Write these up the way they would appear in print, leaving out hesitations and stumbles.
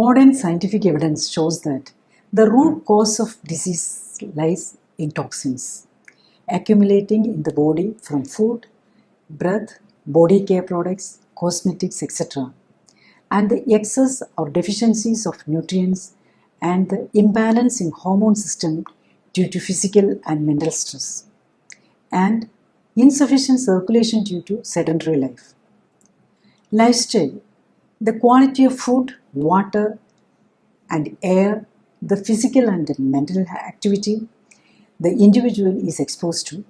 Modern scientific evidence shows that the root cause of disease lies in toxins accumulating in the body from food, breath, body care products, cosmetics, etc., and the excess or deficiencies of nutrients and the imbalance in hormone system due to physical and mental stress, and insufficient circulation due to sedentary life. Lifestyle: the quality of food, water, and air, the physical and mental activity the individual is exposed to,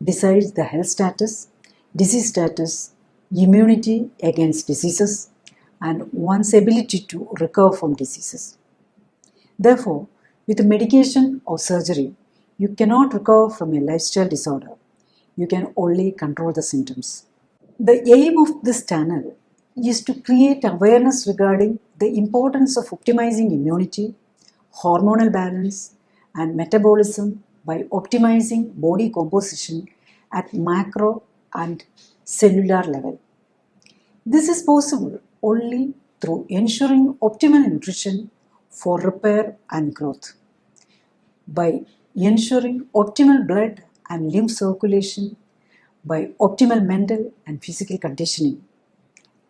decides the health status, disease status, immunity against diseases, and one's ability to recover from diseases. Therefore, with medication or surgery, you cannot recover from a lifestyle disorder. You can only control the symptoms. The aim of this channel is to create awareness regarding the importance of optimizing immunity, hormonal balance, and metabolism by optimizing body composition at macro and cellular level. This is possible only through ensuring optimal nutrition for repair and growth, by ensuring optimal blood and lymph circulation, by optimal mental and physical conditioning,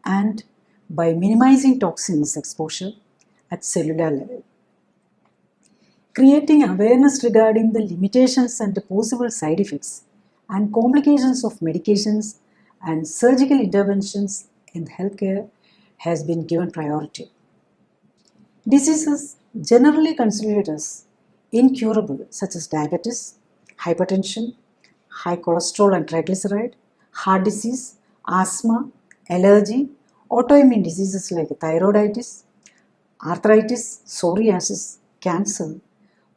and by minimizing toxins exposure at cellular level. Creating awareness regarding the limitations and the possible side effects and complications of medications and surgical interventions in healthcare has been given priority. Diseases generally considered as incurable, such as diabetes, hypertension, high cholesterol and triglyceride, heart disease, asthma, allergy, autoimmune diseases like thyroiditis, arthritis, psoriasis, cancer,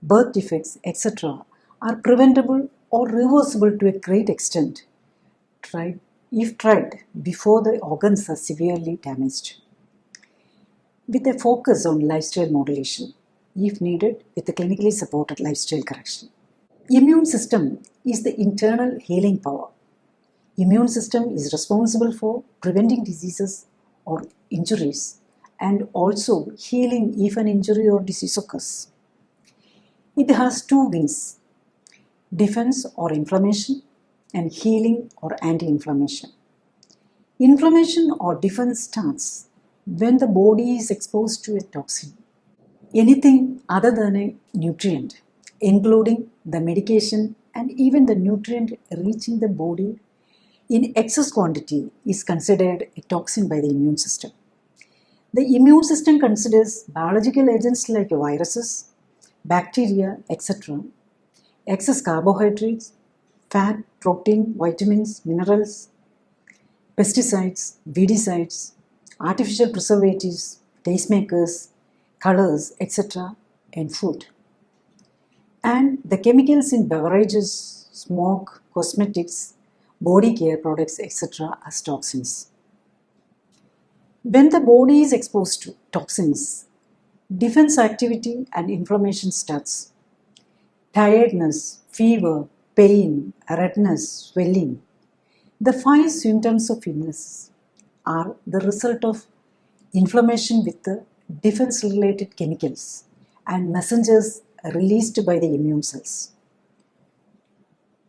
birth defects, etc., are preventable or reversible to a great extent if tried before the organs are severely damaged, with a focus on lifestyle modulation, if needed with a clinically supported lifestyle correction. Immune system is the internal healing power. Immune system is responsible for preventing diseases or injuries and also healing if an injury or disease occurs. It has two wings: defense or inflammation, and healing or anti-inflammation. Inflammation or defense starts when the body is exposed to a toxin, anything other than a nutrient, including the medication, and even the nutrient reaching the body in excess quantity is considered a toxin by the immune system. The immune system considers biological agents like viruses, bacteria, etc., excess carbohydrates, fat, protein, vitamins, minerals, pesticides, weedicides, artificial preservatives, tastemakers, colors, etc., and food, and the chemicals in beverages, smoke, cosmetics, body care products, etc., as toxins. When the body is exposed to toxins, defense activity and inflammation starts. Tiredness, fever, pain, redness, swelling. The 5 symptoms of illness are the result of inflammation with the defense-related chemicals and messengers released by the immune cells.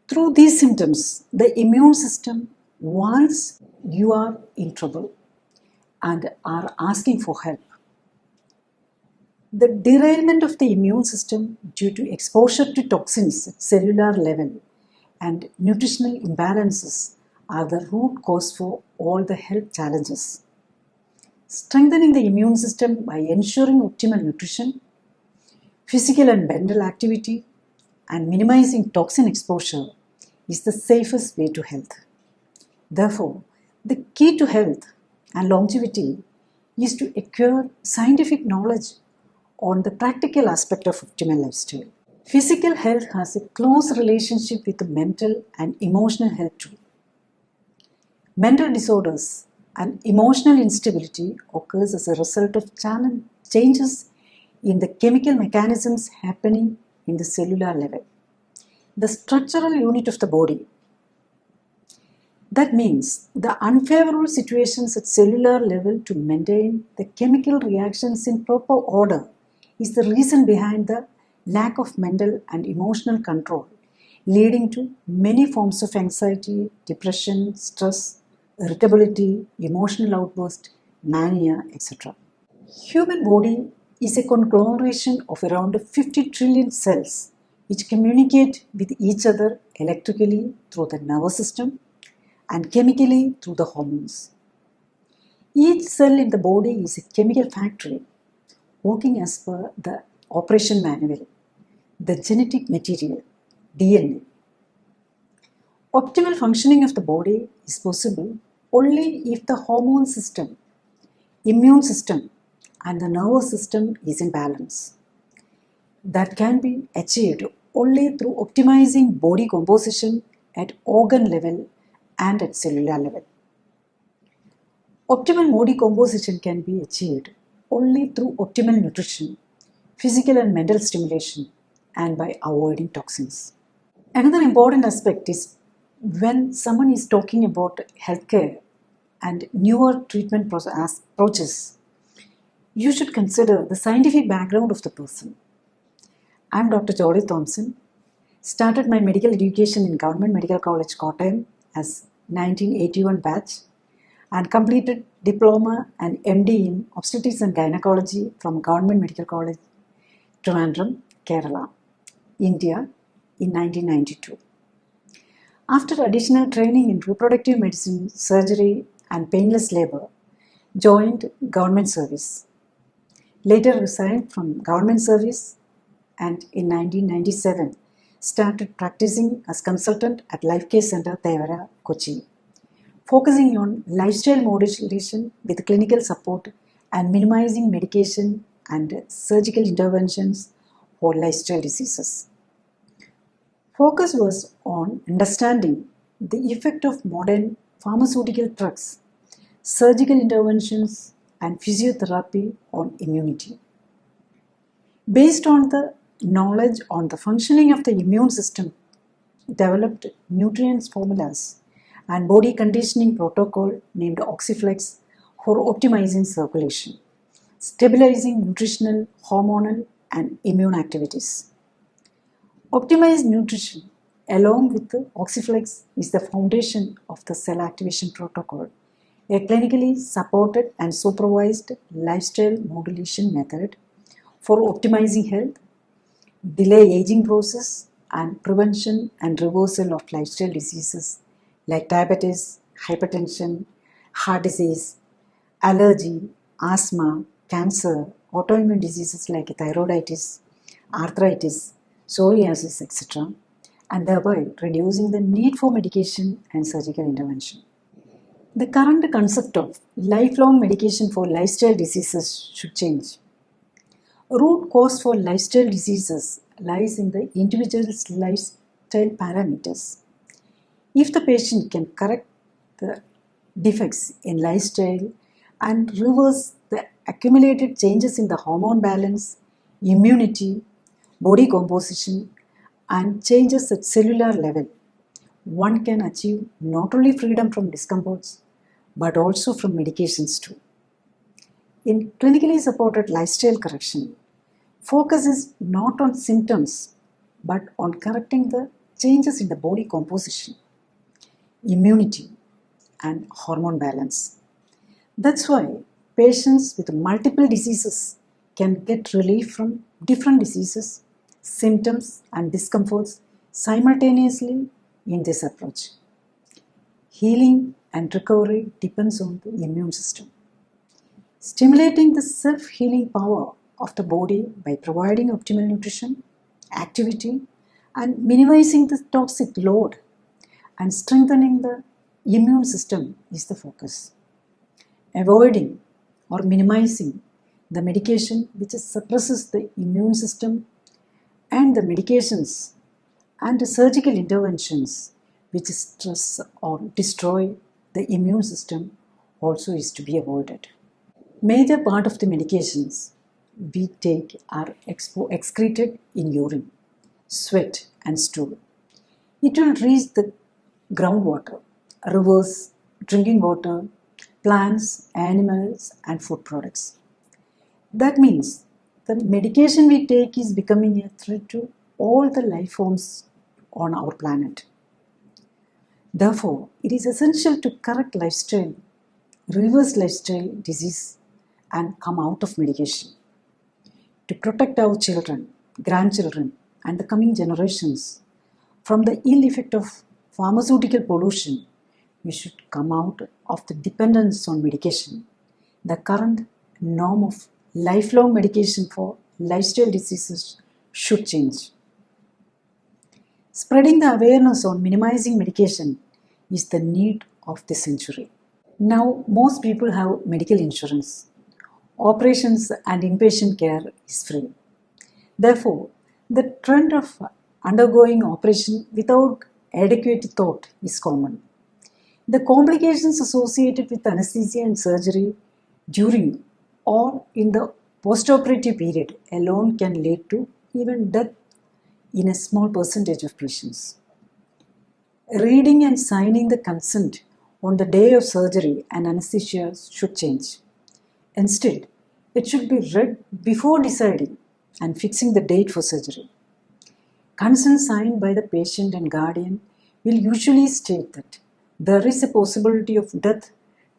Through these symptoms, the immune system warns you are in trouble and are asking for help. The derailment of the immune system due to exposure to toxins at cellular level and nutritional imbalances are the root cause for all the health challenges. Strengthening the immune system by ensuring optimal nutrition, physical and mental activity, and minimizing toxin exposure is the safest way to health. Therefore, the key to health and longevity is to acquire scientific knowledge on the practical aspect of optimal lifestyle. Physical health has a close relationship with the mental and emotional health too. Mental disorders and emotional instability occurs as a result of changes in the chemical mechanisms happening in the cellular level, the structural unit of the body. That means the unfavorable situations at cellular level to maintain the chemical reactions in proper order is the reason behind the lack of mental and emotional control, leading to many forms of anxiety, depression, stress, irritability, emotional outburst, mania, etc. Human body is a conglomeration of around 50 trillion cells which communicate with each other electrically through the nervous system and chemically through the hormones. Each cell in the body is a chemical factory working as per the operation manual, the genetic material, DNA. Optimal functioning of the body is possible only if the hormone system, immune system, and the nervous system is in balance. That can be achieved only through optimizing body composition at organ level and at cellular level. Optimal body composition can be achieved only through optimal nutrition, physical and mental stimulation, and by avoiding toxins. Another important aspect is when someone is talking about healthcare and newer treatment approaches, you should consider the scientific background of the person. I am Dr. Jolly Thomson. Started my medical education in Government Medical College, Kochi as 1981 batch and completed diploma and MD in obstetrics and gynecology from Government Medical College, Trivandrum, Kerala, India in 1992. After additional training in reproductive medicine, surgery and painless labor, joined government service. Later resigned from government service and in 1997 started practicing as consultant at Life Care Center, Tevara, Kochi, focusing on lifestyle modulation with clinical support and minimizing medication and surgical interventions for lifestyle diseases. Focus was on understanding the effect of modern pharmaceutical drugs, surgical interventions, and physiotherapy on immunity. Based on the knowledge on the functioning of the immune system, developed nutrients formulas and body conditioning protocol named Oxyflex for optimizing circulation, stabilizing nutritional, hormonal, and immune activities. Optimized nutrition along with the Oxyflex is the foundation of the cell activation protocol, a clinically supported and supervised lifestyle modulation method for optimizing health, delay aging process, and prevention and reversal of lifestyle diseases like diabetes, hypertension, heart disease, allergy, asthma, cancer, autoimmune diseases like thyroiditis, arthritis, psoriasis, etc., and thereby reducing the need for medication and surgical intervention. The current concept of lifelong medication for lifestyle diseases should change. Root cause for lifestyle diseases lies in the individual's lifestyle parameters. If the patient can correct the defects in lifestyle and reverse the accumulated changes in the hormone balance, immunity, body composition, and changes at cellular level, one can achieve not only freedom from discomforts but also from medications too. In clinically supported lifestyle correction, focus is not on symptoms but on correcting the changes in the body composition, immunity, and hormone balance. That's why patients with multiple diseases can get relief from different diseases, symptoms, and discomforts simultaneously in this approach. Healing and recovery depends on the immune system. Stimulating the self-healing power of the body by providing optimal nutrition, activity, and minimizing the toxic load and strengthening the immune system is the focus. Avoiding or minimizing the medication which suppresses the immune system and the medications and the surgical interventions which stress or destroy the immune system also is to be avoided. Major part of the medications we take are excreted in urine, sweat and stool. It will reach the groundwater rivers, drinking water, plants, animals, and food products. That means the medication we take is becoming a threat to all the life forms on our planet. Therefore, it is essential to correct lifestyle, reverse lifestyle disease, and come out of medication. To protect our children, grandchildren, and the coming generations from the ill effect of pharmaceutical pollution, we should come out of the dependence on medication. The current norm of lifelong medication for lifestyle diseases should change. Spreading the awareness on minimizing medication is the need of the century. Now, most people have medical insurance. Operations and inpatient care is free. Therefore, the trend of undergoing operation without adequate thought is common. The complications associated with anesthesia and surgery during or in the postoperative period alone can lead to even death in a small percentage of patients. Reading and signing the consent on the day of surgery and anesthesia should change. Instead, it should be read before deciding and fixing the date for surgery. Consent signed by the patient and guardian will usually state that there is a possibility of death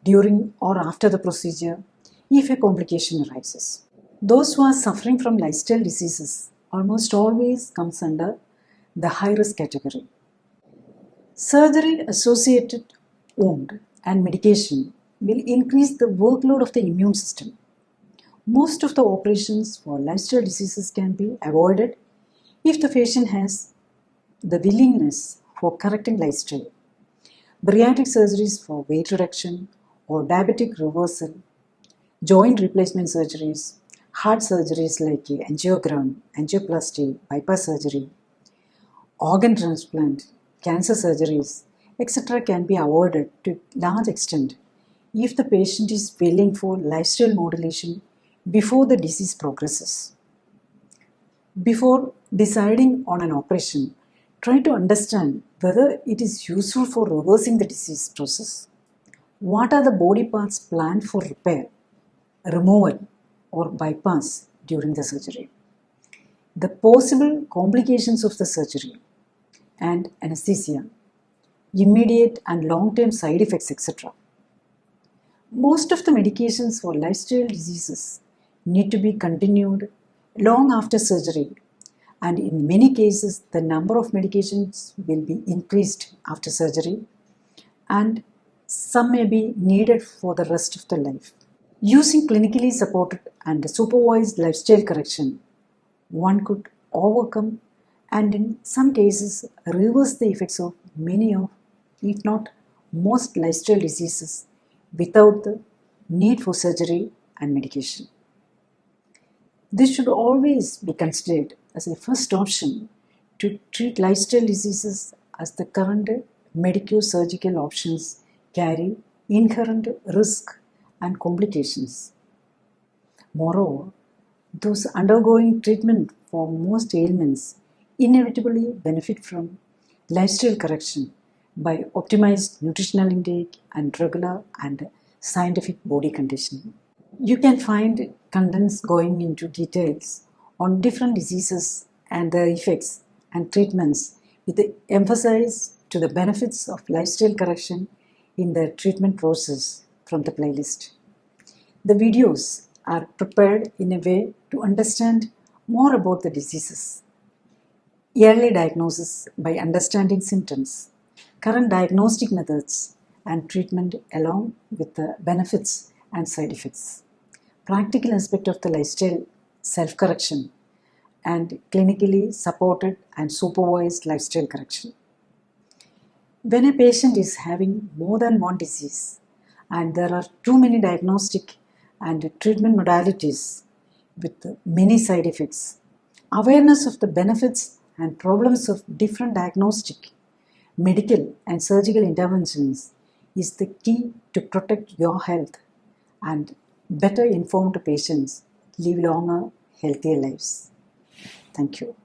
during or after the procedure if a complication arises. Those who are suffering from lifestyle diseases almost always comes under the high-risk category. Surgery-associated wound and medication will increase the workload of the immune system. Most of the operations for lifestyle diseases can be avoided if the patient has the willingness for correcting lifestyle. Bariatric surgeries for weight reduction or diabetic reversal, joint replacement surgeries, heart surgeries like angiogram, angioplasty, bypass surgery, organ transplant, cancer surgeries, etc. can be avoided to a large extent if the patient is willing for lifestyle modulation before the disease progresses. Before deciding on an operation, try to understand whether it is useful for reversing the disease process. What are the body parts planned for repair, removal, or bypass during the surgery? The possible complications of the surgery and anesthesia, immediate and long-term side effects, etc. Most of the medications for lifestyle diseases need to be continued long after surgery, and in many cases the number of medications will be increased after surgery, and some may be needed for the rest of the life. Using clinically supported and supervised lifestyle correction, one could overcome and in some cases reverse the effects of many of, if not most, lifestyle diseases without the need for surgery and medication. This should always be considered as a first option to treat lifestyle diseases, as the current medico-surgical options carry inherent risk and complications. Moreover, those undergoing treatment for most ailments inevitably benefit from lifestyle correction by optimized nutritional intake and regular and scientific body conditioning. You can find contents going into details on different diseases and their effects and treatments with the emphasis to the benefits of lifestyle correction in the treatment process from the playlist. The videos are prepared in a way to understand more about the diseases. Early diagnosis by understanding symptoms, current diagnostic methods, and treatment along with the benefits and side effects. Practical aspect of the lifestyle self-correction and clinically supported and supervised lifestyle correction. When a patient is having more than one disease and there are too many diagnostic and treatment modalities with many side effects, awareness of the benefits and problems of different diagnostic, medical and surgical interventions is the key to protect your health and better informed patients live longer, healthier lives. Thank you.